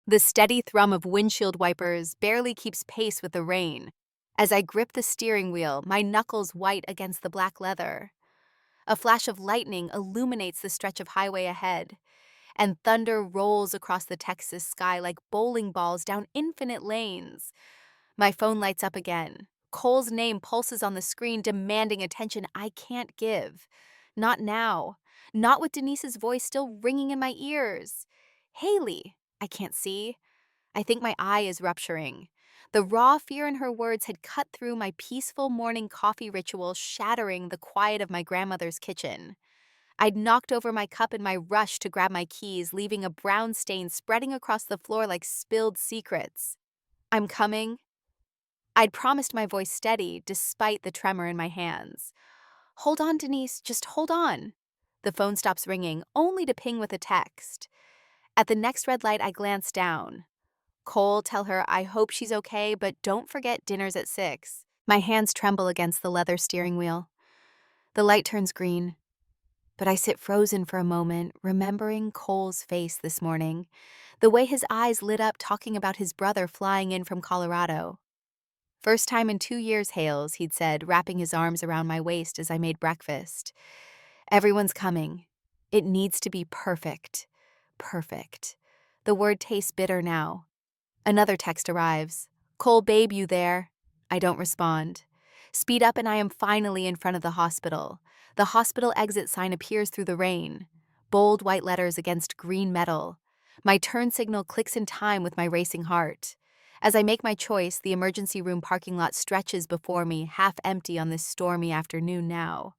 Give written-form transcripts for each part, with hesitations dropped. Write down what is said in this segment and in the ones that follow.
The steady thrum of windshield wipers barely keeps pace with the rain. As I grip the steering wheel, my knuckles white against the black leather. A flash of lightning illuminates the stretch of highway ahead, and thunder rolls across the Texas sky like bowling balls down infinite lanes. My phone lights up again. Cole's name pulses on the screen, demanding attention I can't give. Not now. Not with Denise's voice still ringing in my ears. Haley, I can't see. I think my eye is rupturing. The raw fear in her words had cut through my peaceful morning coffee ritual, shattering the quiet of my grandmother's kitchen. I'd knocked over my cup in my rush to grab my keys, leaving a brown stain spreading across the floor like spilled secrets. I'm coming. I'd promised my voice steady, despite the tremor in my hands. Hold on, Denise, just hold on. The phone stops ringing, only to ping with a text. At the next red light, I glance down. Cole, tell her I hope she's okay, but don't forget dinner's at 6. My hands tremble against the leather steering wheel. The light turns green, but I sit frozen for a moment, remembering Cole's face this morning, the way his eyes lit up talking about his brother flying in from Colorado. First time in 2 years, Hales, he'd said, wrapping his arms around my waist as I made breakfast. Everyone's coming. It needs to be perfect. Perfect. The word tastes bitter now. Another text arrives. Cole, babe, you there? I don't respond. Speed up and I am finally in front of the hospital. The hospital exit sign appears through the rain. Bold white letters against green metal. My turn signal clicks in time with my racing heart. As I make my choice, the emergency room parking lot stretches before me, half empty on this stormy afternoon now.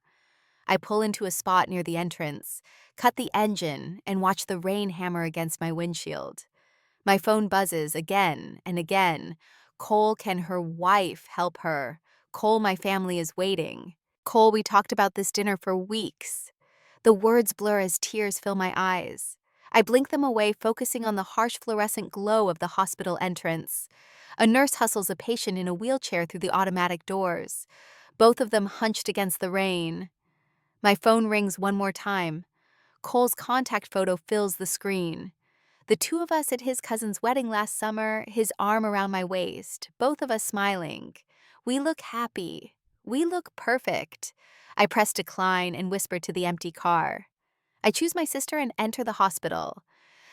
I pull into a spot near the entrance, cut the engine, and watch the rain hammer against my windshield. My phone buzzes again and again. Cole, can her wife help her? Cole, my family is waiting. Cole, we talked about this dinner for weeks. The words blur as tears fill my eyes. I blink them away, focusing on the harsh fluorescent glow of the hospital entrance. A nurse hustles a patient in a wheelchair through the automatic doors, both of them hunched against the rain. My phone rings one more time. Cole's contact photo fills the screen. The two of us at his cousin's wedding last summer, his arm around my waist, both of us smiling. We look happy. We look perfect. I press decline and whisper to the empty car. I choose my sister and enter the hospital.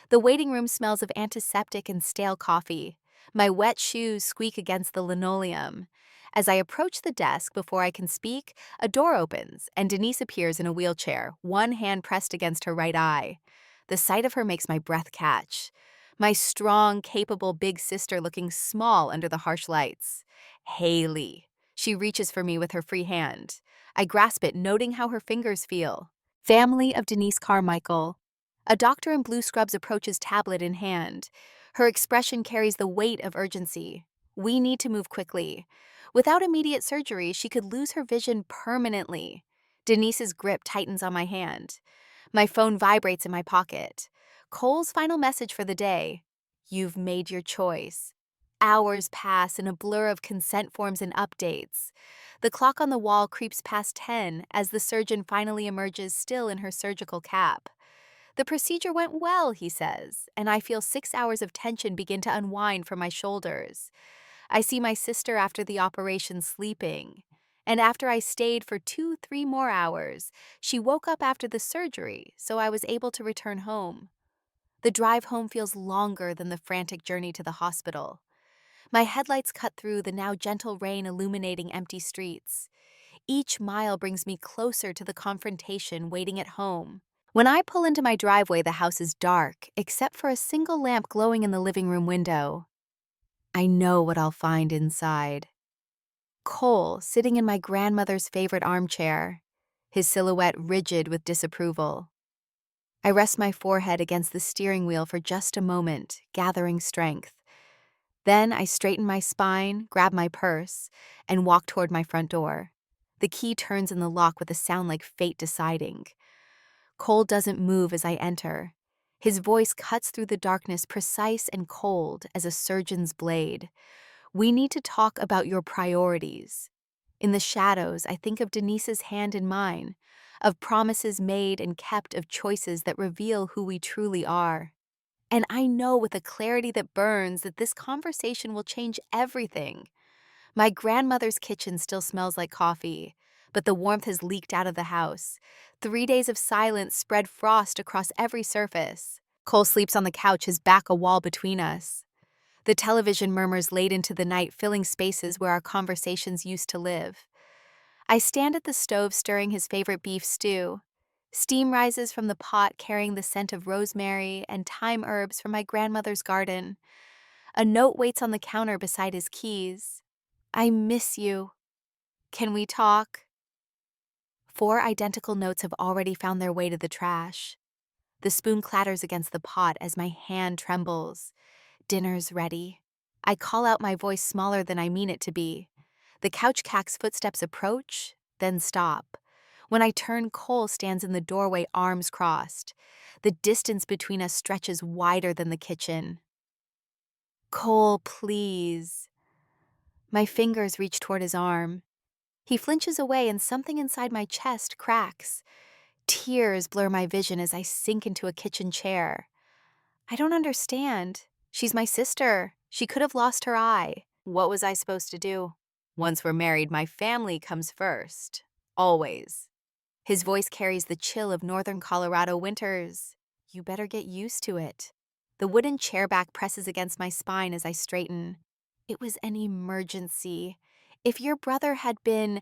The waiting room smells of antiseptic and stale coffee. My wet shoes squeak against the linoleum. As I approach the desk before I can speak, a door opens and Denise appears in a wheelchair, one hand pressed against her right eye. The sight of her makes my breath catch. My strong, capable big sister looking small under the harsh lights. Haley. She reaches for me with her free hand. I grasp it, noting how her fingers feel. Family of Denise Carmichael. A doctor in blue scrubs approaches, tablet in hand. Her expression carries the weight of urgency. We need to move quickly. Without immediate surgery, she could lose her vision permanently. Denise's grip tightens on my hand. My phone vibrates in my pocket. Cole's final message for the day. You've made your choice. Hours pass in a blur of consent forms and updates. The clock on the wall creeps past 10 as the surgeon finally emerges, still in her surgical cap. The procedure went well, he says, and I feel 6 hours of tension begin to unwind from my shoulders. I see my sister after the operation sleeping. And after I stayed for 2-3 more hours, she woke up after the surgery, so I was able to return home. The drive home feels longer than the frantic journey to the hospital. My headlights cut through the now gentle rain, illuminating empty streets. Each mile brings me closer to the confrontation waiting at home. When I pull into my driveway, the house is dark, except for a single lamp glowing in the living room window. I know what I'll find inside. Cole sitting in my grandmother's favorite armchair, his silhouette rigid with disapproval. I rest my forehead against the steering wheel for just a moment, gathering strength. Then I straighten my spine, grab my purse, and walk toward my front door. The key turns in the lock with a sound like fate deciding. Cole doesn't move as I enter. His voice cuts through the darkness, precise and cold as a surgeon's blade. We need to talk about your priorities. In the shadows, I think of Denise's hand in mine, of promises made and kept, of choices that reveal who we truly are. And I know with a clarity that burns that this conversation will change everything. My grandmother's kitchen still smells like coffee, but the warmth has leaked out of the house. 3 days of silence spread frost across every surface. Cole sleeps on the couch, his back a wall between us. The television murmurs late into the night, filling spaces where our conversations used to live. I stand at the stove stirring his favorite beef stew. Steam rises from the pot carrying the scent of rosemary and thyme herbs from my grandmother's garden. A note waits on the counter beside his keys. I miss you. Can we talk? 4 identical notes have already found their way to the trash. The spoon clatters against the pot as my hand trembles. Dinner's ready. I call out, my voice smaller than I mean it to be. The couch cack's footsteps approach, then stop. When I turn, Cole stands in the doorway, arms crossed. The distance between us stretches wider than the kitchen. Cole, please. My fingers reach toward his arm. He flinches away and something inside my chest cracks. Tears blur my vision as I sink into a kitchen chair. I don't understand. She's my sister. She could have lost her eye. What was I supposed to do? Once we're married, my family comes first. Always. His voice carries the chill of northern Colorado winters. You better get used to it. The wooden chair back presses against my spine as I straighten. It was an emergency. If your brother had been,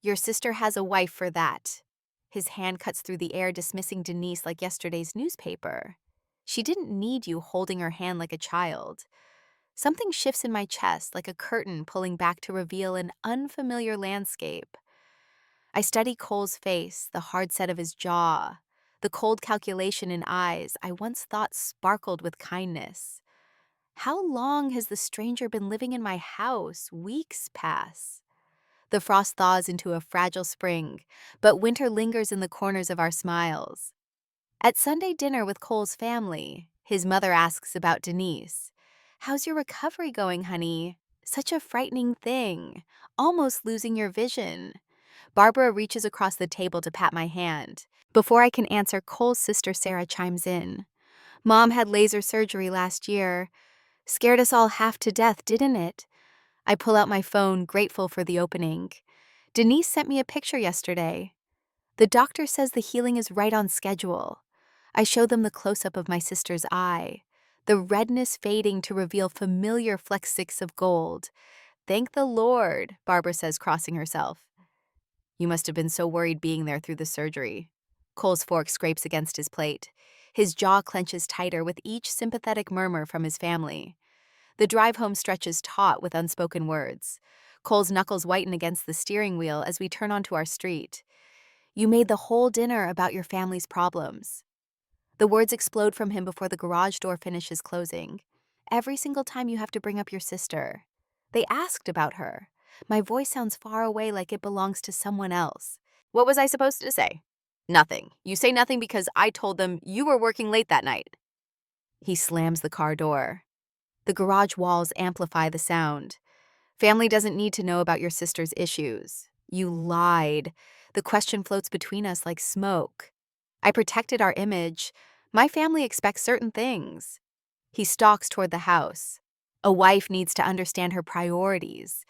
your sister has a wife for that. His hand cuts through the air, dismissing Denise like yesterday's newspaper. She didn't need you holding her hand like a child. Something shifts in my chest, like a curtain pulling back to reveal an unfamiliar landscape. I study Cole's face, the hard set of his jaw, the cold calculation in eyes I once thought sparkled with kindness. How long has the stranger been living in my house? Weeks pass. The frost thaws into a fragile spring, but winter lingers in the corners of our smiles. At Sunday dinner with Cole's family, his mother asks about Denise. How's your recovery going, honey? Such a frightening thing, almost losing your vision. Barbara reaches across the table to pat my hand. Before I can answer, Cole's sister Sarah chimes in. Mom had laser surgery last year. Scared us all half to death, didn't it? I pull out my phone, grateful for the opening. Denise sent me a picture yesterday. The doctor says the healing is right on schedule. I show them the close-up of my sister's eye, the redness fading to reveal familiar flecks of gold. Thank the Lord, Barbara says, crossing herself. You must have been so worried being there through the surgery. Cole's fork scrapes against his plate. His jaw clenches tighter with each sympathetic murmur from his family. The drive home stretches taut with unspoken words. Cole's knuckles whiten against the steering wheel as we turn onto our street. You made the whole dinner about your family's problems. The words explode from him before the garage door finishes closing. Every single time you have to bring up your sister. They asked about her. My voice sounds far away, like it belongs to someone else. What was I supposed to say? Nothing. You say nothing because I told them you were working late that night. He slams the car door. The garage walls amplify the sound. Family doesn't need to know about your sister's issues. You lied. The question floats between us like smoke. I protected our image. My family expects certain things. He stalks toward the house. A wife needs to understand her priorities.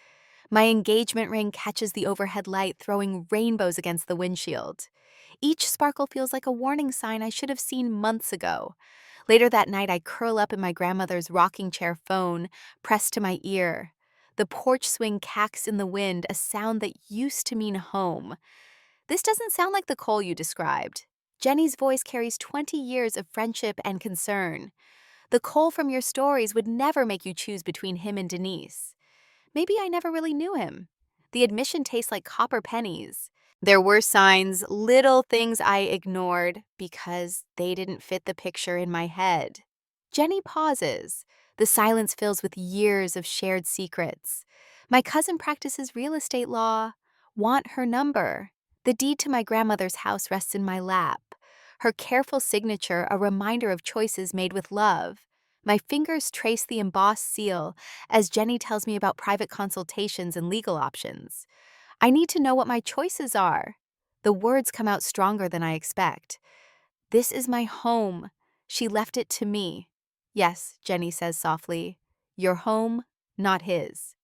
My engagement ring catches the overhead light, throwing rainbows against the windshield. Each sparkle feels like a warning sign I should have seen months ago. Later that night, I curl up in my grandmother's rocking chair, phone pressed to my ear. The porch swing cacks in the wind, a sound that used to mean home. This doesn't sound like the Cole you described. Jenny's voice carries 20 years of friendship and concern. The Cole from your stories would never make you choose between him and Denise. Maybe I never really knew him. The admission tastes like copper pennies. There were signs, little things I ignored because they didn't fit the picture in my head. Jenny pauses. The silence fills with years of shared secrets. My cousin practices real estate law. Want her number. The deed to my grandmother's house rests in my lap. Her careful signature, a reminder of choices made with love. My fingers trace the embossed seal as Jenny tells me about private consultations and legal options. I need to know what my choices are. The words come out stronger than I expect. This is my home. She left it to me. Yes, Jenny says softly. Your home, not his.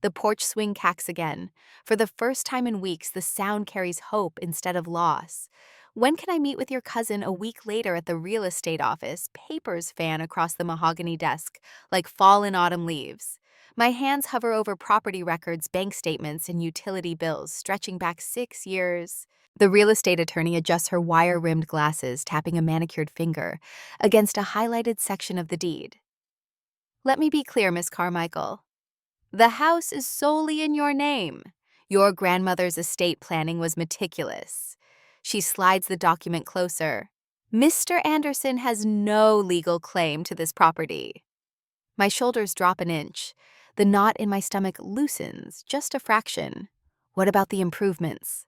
The porch swing cacks again. For the first time in weeks, the sound carries hope instead of loss. When can I meet with your cousin a week later at the real estate office? Papers fan across the mahogany desk, like fallen autumn leaves. My hands hover over property records, bank statements, and utility bills, stretching back 6 years. The real estate attorney adjusts her wire-rimmed glasses, tapping a manicured finger against a highlighted section of the deed. Let me be clear, Miss Carmichael. The house is solely in your name. Your grandmother's estate planning was meticulous. She slides the document closer. Mr. Anderson has no legal claim to this property. My shoulders drop an inch. The knot in my stomach loosens, just a fraction. What about the improvements?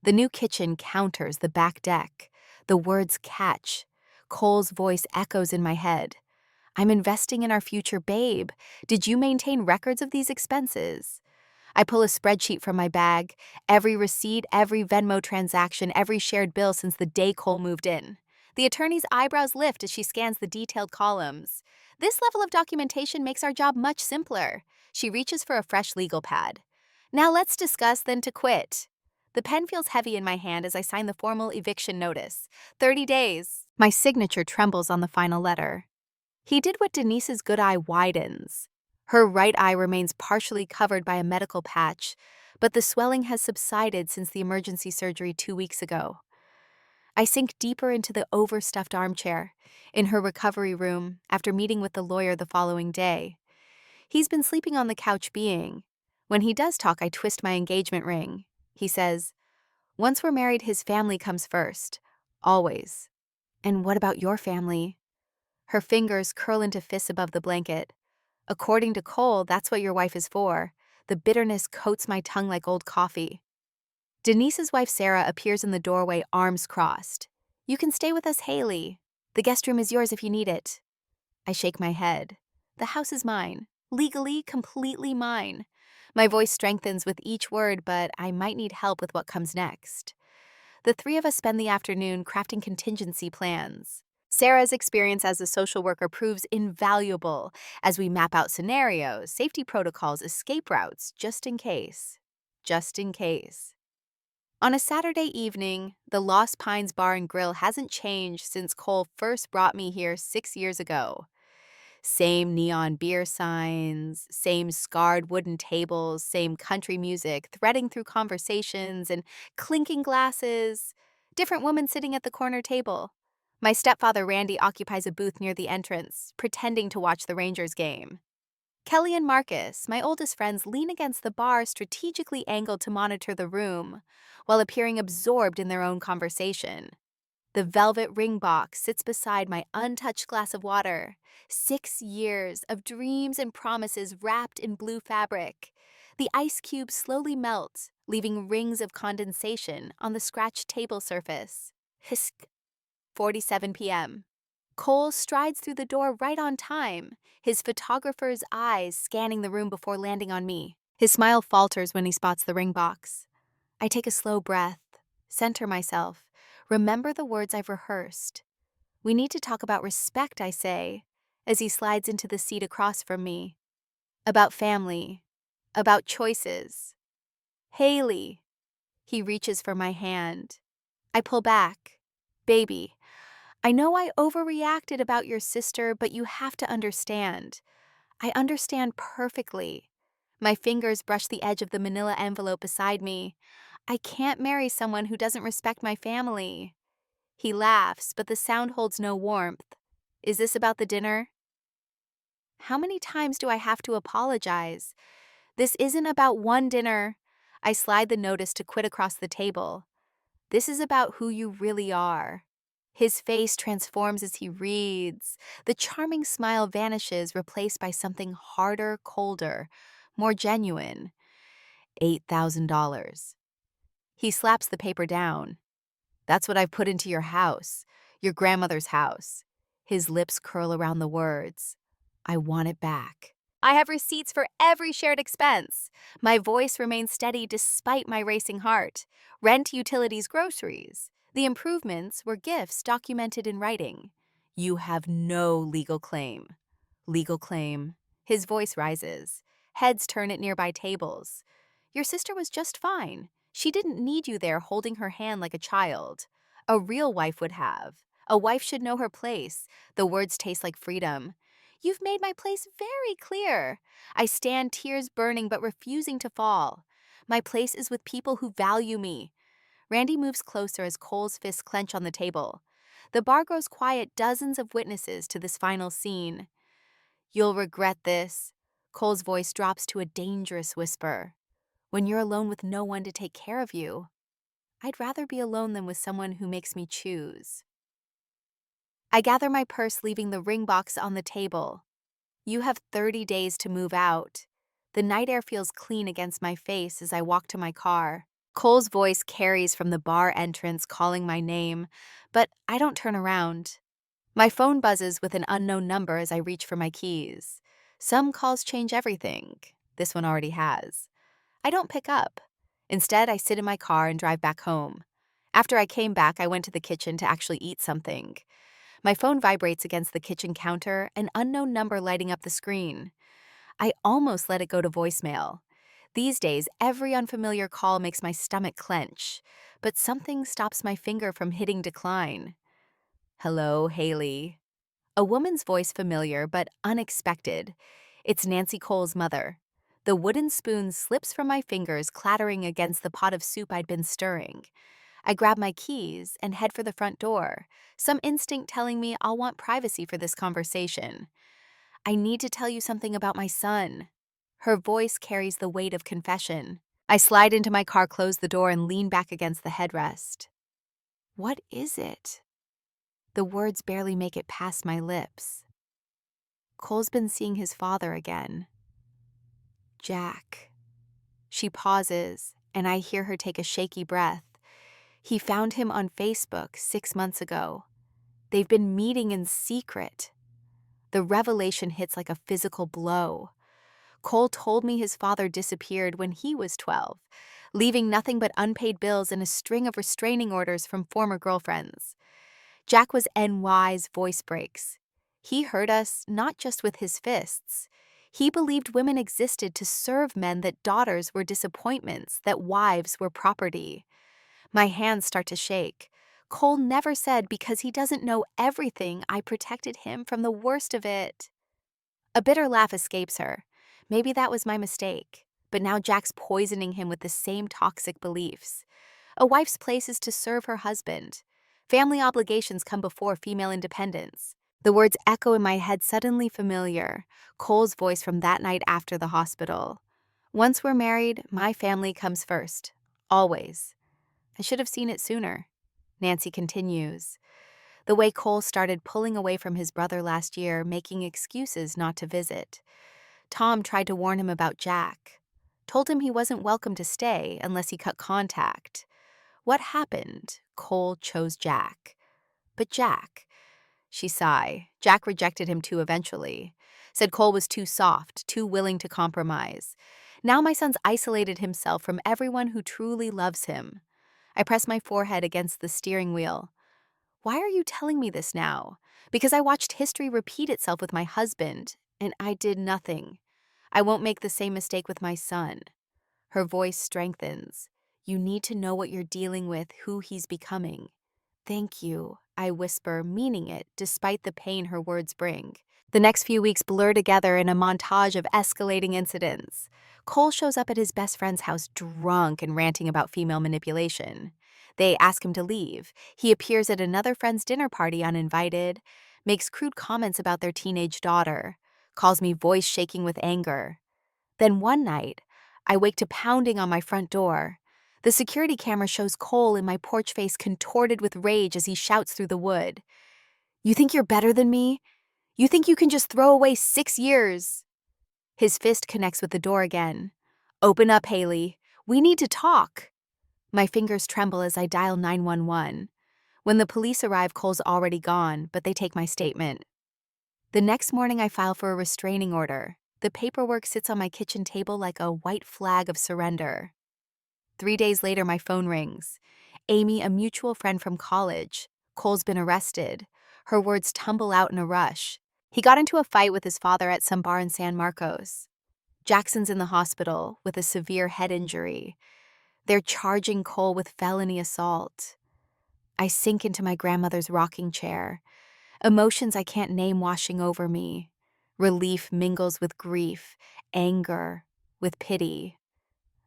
The new kitchen counters the back deck. The words catch. Cole's voice echoes in my head. I'm investing in our future, babe. Did you maintain records of these expenses? I pull a spreadsheet from my bag. Every receipt, every Venmo transaction, every shared bill since the day Cole moved in. The attorney's eyebrows lift as she scans the detailed columns. This level of documentation makes our job much simpler. She reaches for a fresh legal pad. Now let's discuss then to quit. The pen feels heavy in my hand as I sign the formal eviction notice. 30 days. My signature trembles on the final letter. He did what Denise's good eye widens. Her right eye remains partially covered by a medical patch, but the swelling has subsided since the emergency surgery 2 weeks ago. I sink deeper into the overstuffed armchair in her recovery room after meeting with the lawyer the following day. He's been sleeping on the couch being. When he does talk, I twist my engagement ring. He says, once we're married, his family comes first. Always. And what about your family? Her fingers curl into fists above the blanket. According to Cole, that's what your wife is for. The bitterness coats my tongue like old coffee. Denise's wife Sarah appears in the doorway, arms crossed. You can stay with us, Haley. The guest room is yours if you need it. I shake my head. The house is mine. Legally, completely mine. My voice strengthens with each word, but I might need help with what comes next. The three of us spend the afternoon crafting contingency plans. Sarah's experience as a social worker proves invaluable as we map out scenarios, safety protocols, escape routes, just in case. Just in case. On a Saturday evening, the Lost Pines Bar and Grill hasn't changed since Cole first brought me here 6 years ago. Same neon beer signs, same scarred wooden tables, same country music threading through conversations and clinking glasses. Different woman sitting at the corner table. My stepfather Randy occupies a booth near the entrance, pretending to watch the Rangers game. Kelly and Marcus, my oldest friends, lean against the bar strategically angled to monitor the room, while appearing absorbed in their own conversation. The velvet ring box sits beside my untouched glass of water. 6 years of dreams and promises wrapped in blue fabric. The ice cubes slowly melt, leaving rings of condensation on the scratched table surface. Hisk. 4:47 p.m. Cole strides through the door right on time, his photographer's eyes scanning the room before landing on me. His smile falters when he spots the ring box. I take a slow breath, center myself, remember the words I've rehearsed. We need to talk about respect, I say, as he slides into the seat across from me. About family, about choices. Haley. He reaches for my hand. I pull back. Baby, I know I overreacted about your sister, but you have to understand. I understand perfectly. My fingers brush the edge of the manila envelope beside me. I can't marry someone who doesn't respect my family. He laughs, but the sound holds no warmth. Is this about the dinner? How many times do I have to apologize? This isn't about one dinner. I slide the notice to quit across the table. This is about who you really are. His face transforms as he reads. The charming smile vanishes, replaced by something harder, colder, more genuine. $8,000. He slaps the paper down. That's what I've put into your house, your grandmother's house. His lips curl around the words. I want it back. I have receipts for every shared expense. My voice remains steady despite my racing heart. Rent, utilities, groceries. The improvements were gifts documented in writing. You have no legal claim. Legal claim. His voice rises. Heads turn at nearby tables. Your sister was just fine. She didn't need you there holding her hand like a child. A real wife would have. A wife should know her place. The words taste like freedom. You've made my place very clear. I stand, tears burning but refusing to fall. My place is with people who value me. Randy moves closer as Cole's fists clench on the table. The bar grows quiet, dozens of witnesses to this final scene. You'll regret this. Cole's voice drops to a dangerous whisper. When you're alone with no one to take care of you, I'd rather be alone than with someone who makes me choose. I gather my purse, leaving the ring box on the table. You have 30 days to move out. The night air feels clean against my face as I walk to my car. Cole's voice carries from the bar entrance, calling my name, but I don't turn around. My phone buzzes with an unknown number as I reach for my keys. Some calls change everything. This one already has. I don't pick up. Instead, I sit in my car and drive back home. After I came back, I went to the kitchen to actually eat something. My phone vibrates against the kitchen counter, an unknown number lighting up the screen. I almost let it go to voicemail. These days, every unfamiliar call makes my stomach clench, but something stops my finger from hitting decline. Hello, Haley. A woman's voice, familiar but unexpected. It's Nancy Cole's mother. The wooden spoon slips from my fingers, clattering against the pot of soup I'd been stirring. I grab my keys and head for the front door, some instinct telling me I'll want privacy for this conversation. I need to tell you something about my son. Her voice carries the weight of confession. I slide into my car, close the door, and lean back against the headrest. What is it? The words barely make it past my lips. Cole's been seeing his father again. Jack. She pauses, and I hear her take a shaky breath. He found him on Facebook 6 months ago. They've been meeting in secret. The revelation hits like a physical blow. Cole told me his father disappeared when he was 12, leaving nothing but unpaid bills and a string of restraining orders from former girlfriends. Jack was NY's voice breaks. He hurt us not just with his fists. He believed women existed to serve men, that daughters were disappointments, that wives were property. My hands start to shake. Cole never said because he doesn't know everything I protected him from the worst of it. A bitter laugh escapes her. Maybe that was my mistake. But now Jack's poisoning him with the same toxic beliefs. A wife's place is to serve her husband. Family obligations come before female independence. The words echo in my head, suddenly familiar. Cole's voice from that night after the hospital. Once we're married, my family comes first. Always. I should have seen it sooner. Nancy continues. The way Cole started pulling away from his brother last year, making excuses not to visit. Tom tried to warn him about Jack. Told him he wasn't welcome to stay unless he cut contact. What happened? Cole chose Jack. But Jack, she sighed. Jack rejected him too eventually. Said Cole was too soft, too willing to compromise. Now my son's isolated himself from everyone who truly loves him. I press my forehead against the steering wheel. Why are you telling me this now? Because I watched history repeat itself with my husband, and I did nothing. I won't make the same mistake with my son. Her voice strengthens. You need to know what you're dealing with, who he's becoming. Thank you, I whisper, meaning it, despite the pain her words bring. The next few weeks blur together in a montage of escalating incidents. Cole shows up at his best friend's house drunk and ranting about female manipulation. They ask him to leave. He appears at another friend's dinner party uninvited, makes crude comments about their teenage daughter, calls me voice shaking with anger. Then one night, I wake to pounding on my front door. The security camera shows Cole in my porch face contorted with rage as he shouts through the wood. You think you're better than me? You think you can just throw away 6 years? His fist connects with the door again. Open up, Haley. We need to talk. My fingers tremble as I dial 911. When the police arrive, Cole's already gone, but they take my statement. The next morning, I file for a restraining order. The paperwork sits on my kitchen table like a white flag of surrender. 3 days later, my phone rings. Amy, a mutual friend from college. Cole's been arrested. Her words tumble out in a rush. He got into a fight with his father at some bar in San Marcos. Jackson's in the hospital with a severe head injury. They're charging Cole with felony assault. I sink into my grandmother's rocking chair. Emotions I can't name washing over me. Relief mingles with grief, anger with pity.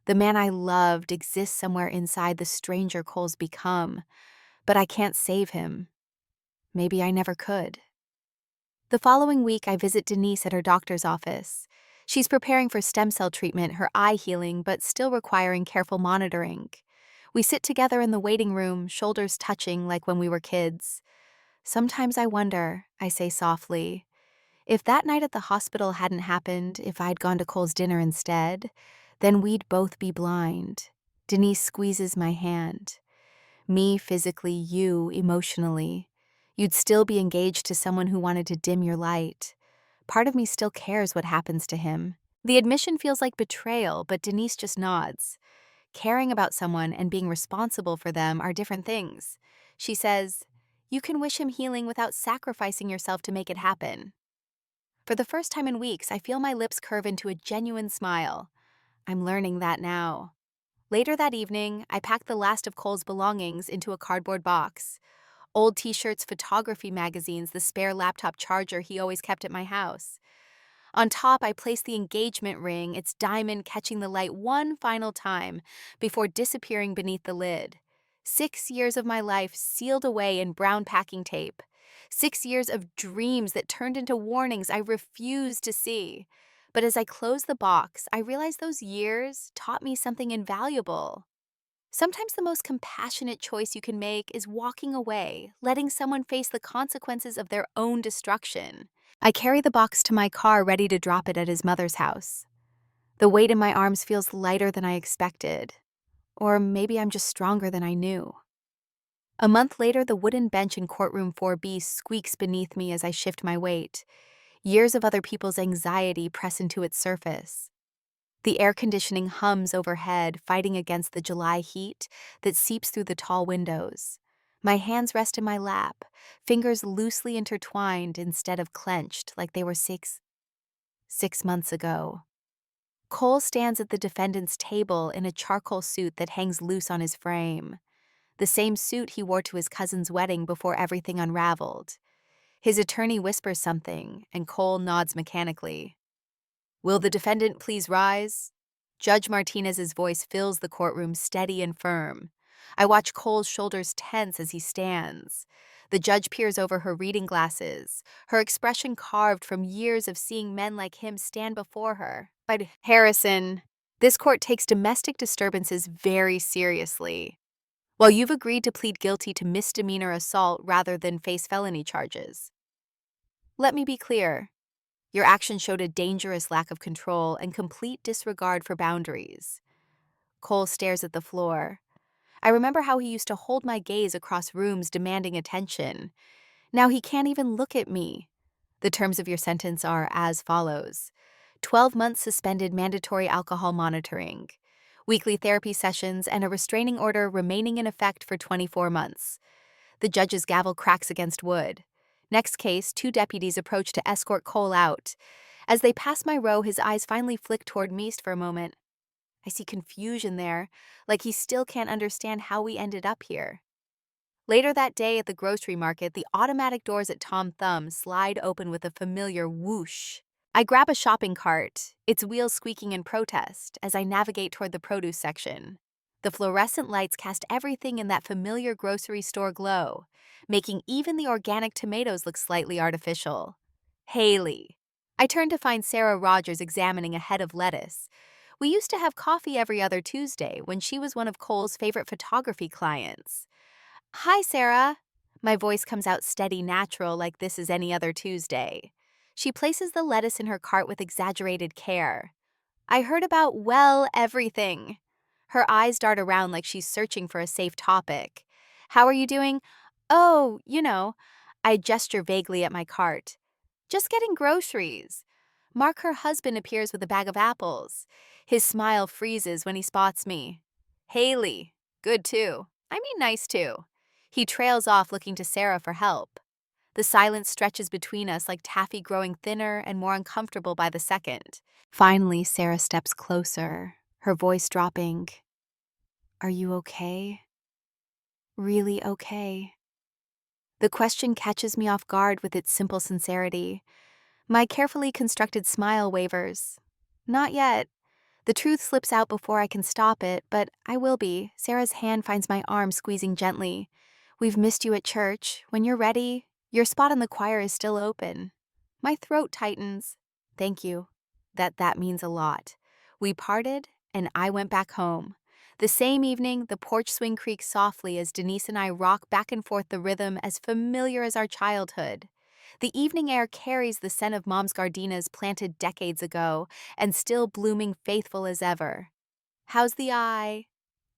The man I loved exists somewhere inside the stranger Cole's become, but I can't save him. Maybe I never could. The following week, I visit Denise at her doctor's office. She's preparing for stem cell treatment, her eye healing, but still requiring careful monitoring. We sit together in the waiting room, shoulders touching like when we were kids. Sometimes I wonder, I say softly, if that night at the hospital hadn't happened, if I'd gone to Cole's dinner instead, then we'd both be blind. Denise squeezes my hand. Me physically, you emotionally. You'd still be engaged to someone who wanted to dim your light. Part of me still cares what happens to him. The admission feels like betrayal, but Denise just nods. Caring about someone and being responsible for them are different things. She says, "You can wish him healing without sacrificing yourself to make it happen." For the first time in weeks, I feel my lips curve into a genuine smile. I'm learning that now. Later that evening, I packed the last of Cole's belongings into a cardboard box. Old t-shirts, photography magazines, the spare laptop charger he always kept at my house. On top, I placed the engagement ring, its diamond catching the light one final time before disappearing beneath the lid. 6 years of my life sealed away in brown packing tape. 6 years of dreams that turned into warnings I refused to see. But as I closed the box, I realized those years taught me something invaluable. Sometimes the most compassionate choice you can make is walking away, letting someone face the consequences of their own destruction. I carry the box to my car, ready to drop it at his mother's house. The weight in my arms feels lighter than I expected. Or maybe I'm just stronger than I knew. A month later, the wooden bench in courtroom 4B squeaks beneath me as I shift my weight. Years of other people's anxiety press into its surface. The air conditioning hums overhead, fighting against the July heat that seeps through the tall windows. My hands rest in my lap, fingers loosely intertwined instead of clenched like they were six months ago. Cole stands at the defendant's table in a charcoal suit that hangs loose on his frame. The same suit he wore to his cousin's wedding before everything unraveled. His attorney whispers something, and Cole nods mechanically. "Will the defendant please rise?" Judge Martinez's voice fills the courtroom, steady and firm. I watch Cole's shoulders tense as he stands. The judge peers over her reading glasses, her expression carved from years of seeing men like him stand before her. But Harrison, this court takes domestic disturbances very seriously. While you've agreed to plead guilty to misdemeanor assault rather than face felony charges. Let me be clear. Your actions showed a dangerous lack of control and complete disregard for boundaries. Cole stares at the floor. I remember how he used to hold my gaze across rooms demanding attention. Now he can't even look at me. The terms of your sentence are as follows: 12 months suspended mandatory alcohol monitoring, weekly therapy sessions, and a restraining order remaining in effect for 24 months. The judge's gavel cracks against wood. Next case, 2 deputies approach to escort Cole out. As they pass my row, his eyes finally flick toward me for a moment. I see confusion there, like he still can't understand how we ended up here. Later that day at the grocery market, the automatic doors at Tom Thumb slide open with a familiar whoosh. I grab a shopping cart, its wheels squeaking in protest, as I navigate toward the produce section. The fluorescent lights cast everything in that familiar grocery store glow, making even the organic tomatoes look slightly artificial. Haley. I turn to find Sarah Rogers examining a head of lettuce. We used to have coffee every other Tuesday when she was one of Cole's favorite photography clients. "Hi, Sarah." My voice comes out steady, natural, like this is any other Tuesday. She places the lettuce in her cart with exaggerated care. "I heard about, well, everything." Her eyes dart around like she's searching for a safe topic. "How are you doing?" "Oh, you know." I gesture vaguely at my cart. "Just getting groceries." Mark, her husband, appears with a bag of apples. His smile freezes when he spots me. "Haley. Good too. I mean nice too." He trails off, looking to Sarah for help. The silence stretches between us like taffy growing thinner and more uncomfortable by the second. Finally, Sarah steps closer, her voice dropping. Are you okay? Really okay? The question catches me off guard with its simple sincerity. My carefully constructed smile wavers. Not yet. The truth slips out before I can stop it, but I will be. Sarah's hand finds my arm, squeezing gently. We've missed you at church. When you're ready, your spot in the choir is still open. My throat tightens. Thank you. That means a lot. We parted, and I went back home. The same evening, the porch swing creaks softly as Denise and I rock back and forth the rhythm as familiar as our childhood. The evening air carries the scent of Mom's gardenias planted decades ago and still blooming faithful as ever. How's the eye?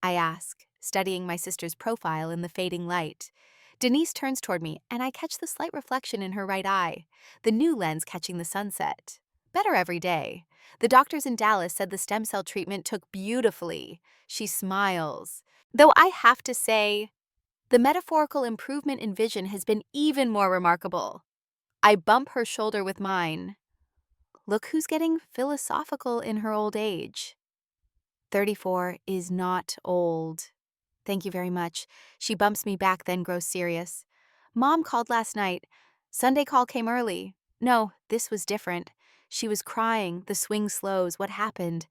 I ask, studying my sister's profile in the fading light. Denise turns toward me, and I catch the slight reflection in her right eye, the new lens catching the sunset. Better every day. The doctors in Dallas said the stem cell treatment took beautifully. She smiles. Though I have to say, the metaphorical improvement in vision has been even more remarkable. I bump her shoulder with mine. Look who's getting philosophical in her old age. 34 is not old. Thank you very much. She bumps me back, then grows serious. Mom called last night. Sunday call came early. No, this was different. She was crying. The swing slows. What happened?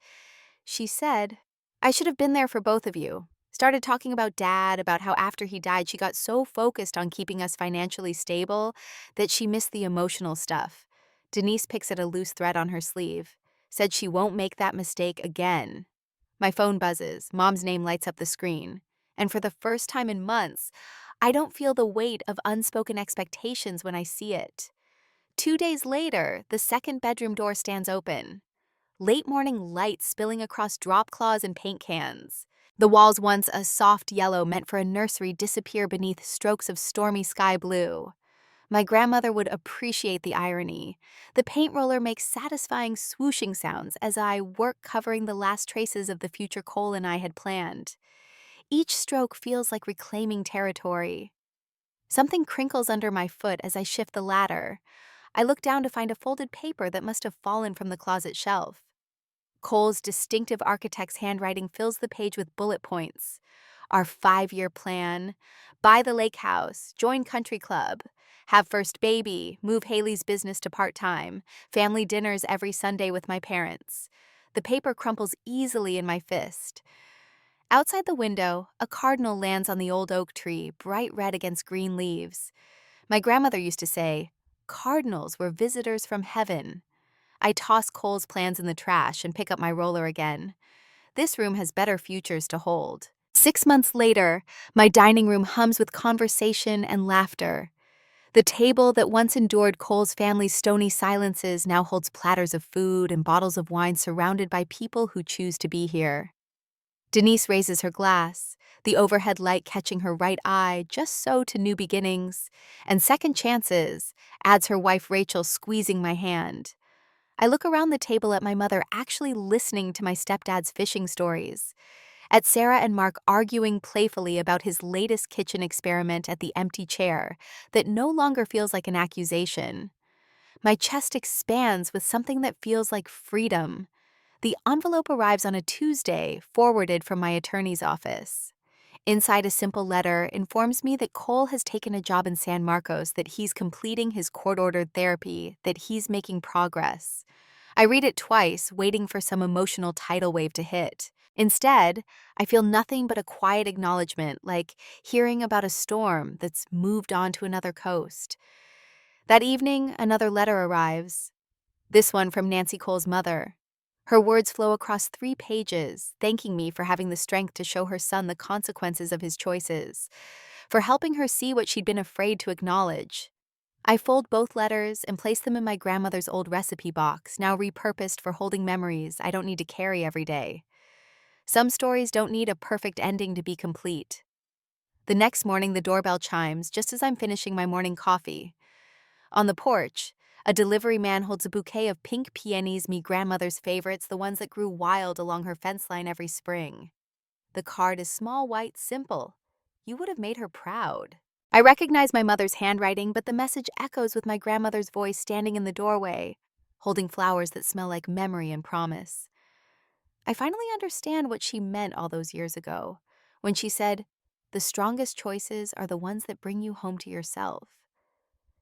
She said, I should have been there for both of you. Started talking about Dad, about how after he died, she got so focused on keeping us financially stable that she missed the emotional stuff. Denise picks at a loose thread on her sleeve. Said she won't make that mistake again. My phone buzzes. Mom's name lights up the screen. And for the first time in months, I don't feel the weight of unspoken expectations when I see it. 2 days later, the second bedroom door stands open. Late morning light spilling across drop cloths and paint cans. The walls, once a soft yellow meant for a nursery, disappear beneath strokes of stormy sky blue. My grandmother would appreciate the irony. The paint roller makes satisfying swooshing sounds as I work covering the last traces of the future Cole and I had planned. Each stroke feels like reclaiming territory. Something crinkles under my foot as I shift the ladder. I look down to find a folded paper that must have fallen from the closet shelf. Cole's distinctive architect's handwriting fills the page with bullet points. Our 5-year plan: buy the lake house, join country club, have first baby, move Haley's business to part-time, family dinners every Sunday with my parents. The paper crumples easily in my fist. Outside the window, a cardinal lands on the old oak tree, bright red against green leaves. My grandmother used to say, cardinals were visitors from heaven. I toss Cole's plans in the trash and pick up my roller again. This room has better futures to hold. 6 months later, my dining room hums with conversation and laughter. The table that once endured Cole's family's stony silences now holds platters of food and bottles of wine surrounded by people who choose to be here. Denise raises her glass, the overhead light catching her right eye, just so to new beginnings, and second chances, adds her wife Rachel, squeezing my hand. I look around the table at my mother actually listening to my stepdad's fishing stories, at Sarah and Mark arguing playfully about his latest kitchen experiment at the empty chair that no longer feels like an accusation. My chest expands with something that feels like freedom. The envelope arrives on a Tuesday, forwarded from my attorney's office. Inside, a simple letter informs me that Cole has taken a job in San Marcos, that he's completing his court-ordered therapy, that he's making progress. I read it twice, waiting for some emotional tidal wave to hit. Instead, I feel nothing but a quiet acknowledgement, like hearing about a storm that's moved on to another coast. That evening, another letter arrives. This one from Nancy Cole's mother. Her words flow across 3 pages, thanking me for having the strength to show her son the consequences of his choices, for helping her see what she'd been afraid to acknowledge. I fold both letters and place them in my grandmother's old recipe box, now repurposed for holding memories I don't need to carry every day. Some stories don't need a perfect ending to be complete. The next morning, the doorbell chimes just as I'm finishing my morning coffee. On the porch, a delivery man holds a bouquet of pink peonies, me grandmother's favorites, the ones that grew wild along her fence line every spring. The card is small, white, simple. You would have made her proud. I recognize my mother's handwriting, but the message echoes with my grandmother's voice standing in the doorway, holding flowers that smell like memory and promise. I finally understand what she meant all those years ago, when she said, "The strongest choices are the ones that bring you home to yourself."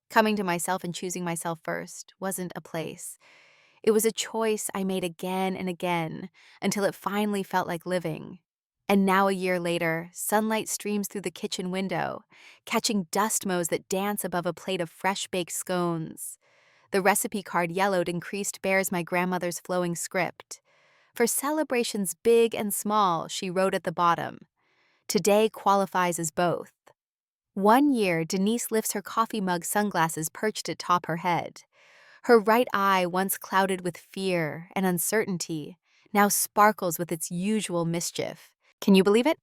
Coming to myself and choosing myself first wasn't a place. It was a choice I made again and again until it finally felt like living. And now, a year later, sunlight streams through the kitchen window, catching dust motes that dance above a plate of fresh-baked scones. The recipe card, yellowed and creased, bears my grandmother's flowing script. "For celebrations big and small," she wrote at the bottom. "Today qualifies as both." One year, Denise lifts her coffee mug sunglasses perched atop her head. Her right eye, once clouded with fear and uncertainty, now sparkles with its usual mischief. Can you believe it?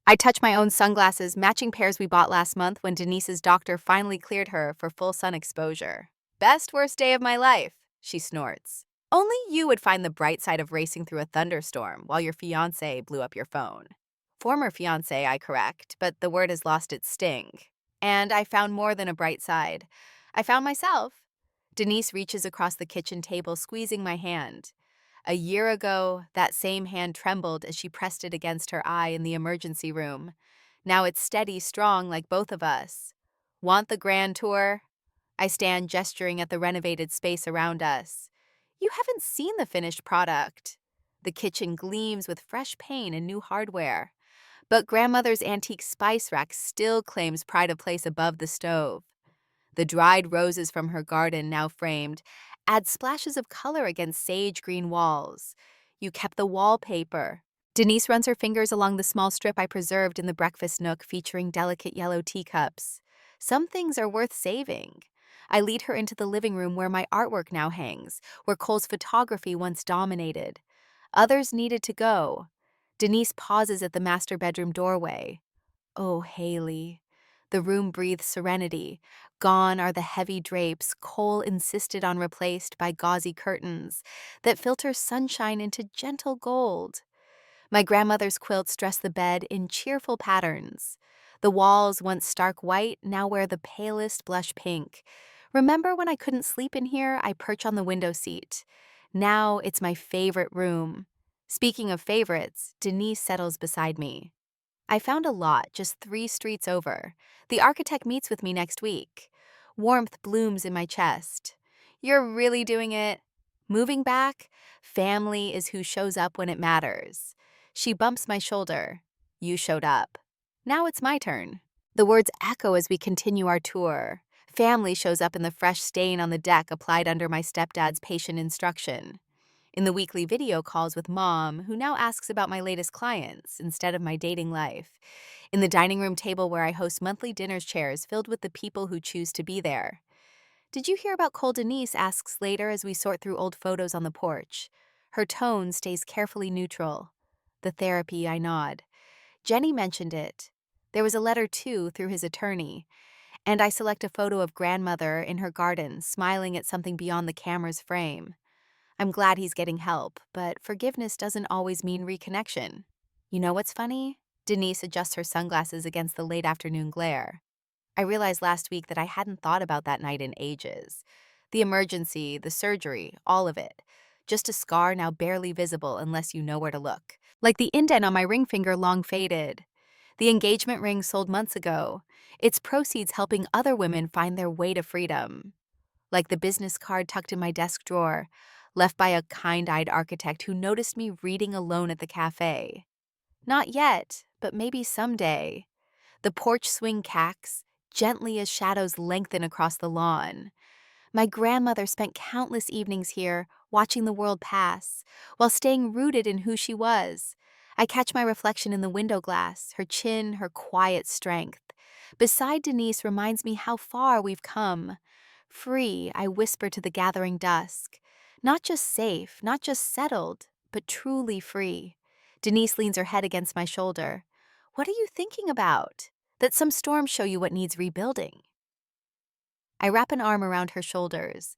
I touch my own sunglasses, matching pairs we bought last month when Denise's doctor finally cleared her for full sun exposure. "Best worst day of my life," she snorts. "Only you would find the bright side of racing through a thunderstorm while your fiancé blew up your phone." Former fiancé, I correct, but the word has lost its sting. And I found more than a bright side. I found myself. Denise reaches across the kitchen table, squeezing my hand. A year ago, that same hand trembled as she pressed it against her eye in the emergency room. Now it's steady, strong, like both of us. "Want the grand tour?" I stand, gesturing at the renovated space around us. "You haven't seen the finished product." The kitchen gleams with fresh paint and new hardware. But grandmother's antique spice rack still claims pride of place above the stove. The dried roses from her garden, now framed, add splashes of color against sage-green walls. "You kept the wallpaper." Denise runs her fingers along the small strip I preserved in the breakfast nook, featuring delicate yellow teacups. "Some things are worth saving." I lead her into the living room where my artwork now hangs, where Cole's photography once dominated. Others needed to go. Denise pauses at the master bedroom doorway. "Oh, Haley." The room breathes serenity. Gone are the heavy drapes Cole insisted on, replaced by gauzy curtains that filter sunshine into gentle gold. My grandmother's quilts dress the bed in cheerful patterns. The walls, once stark white, now wear the palest blush pink. Remember when I couldn't sleep in here? I perch on the window seat. Now it's my favorite room. Speaking of favorites, Denise settles beside me. "I found a lot just 3 streets over. The architect meets with me next week." Warmth blooms in my chest. "You're really doing it." Moving back, family is who shows up when it matters. She bumps my shoulder. "You showed up. Now it's my turn." The words echo as we continue our tour. Family shows up in the fresh stain on the deck applied under my stepdad's patient instruction. In the weekly video calls with Mom, who now asks about my latest clients instead of my dating life. In the dining room table where I host monthly dinners, chairs filled with the people who choose to be there. "Did you hear about Cole?" Denise asks later as we sort through old photos on the porch. Her tone stays carefully neutral. "The therapy," I nod. "Jenny mentioned it. There was a letter, too, through his attorney." And I select a photo of grandmother in her garden, smiling at something beyond the camera's frame. I'm glad he's getting help, but forgiveness doesn't always mean reconnection. "You know what's funny?" Denise adjusts her sunglasses against the late afternoon glare. "I realized last week that I hadn't thought about that night in ages. The emergency, the surgery, all of it. Just a scar now barely visible unless you know where to look. Like the indent on my ring finger, long faded. The engagement ring sold months ago. Its proceeds helping other women find their way to freedom. Like the business card tucked in my desk drawer, left by a kind-eyed architect who noticed me reading alone at the cafe. Not yet, but maybe someday." The porch swing cacks, gently as shadows lengthen across the lawn. My grandmother spent countless evenings here, watching the world pass, while staying rooted in who she was. I catch my reflection in the window glass, her chin, her quiet strength. Beside Denise reminds me how far we've come. Free, I whisper to the gathering dusk. Not just safe, not just settled, but truly free. Denise leans her head against my shoulder. "What are you thinking about?" "That some storms show you what needs rebuilding." I wrap an arm around her shoulders.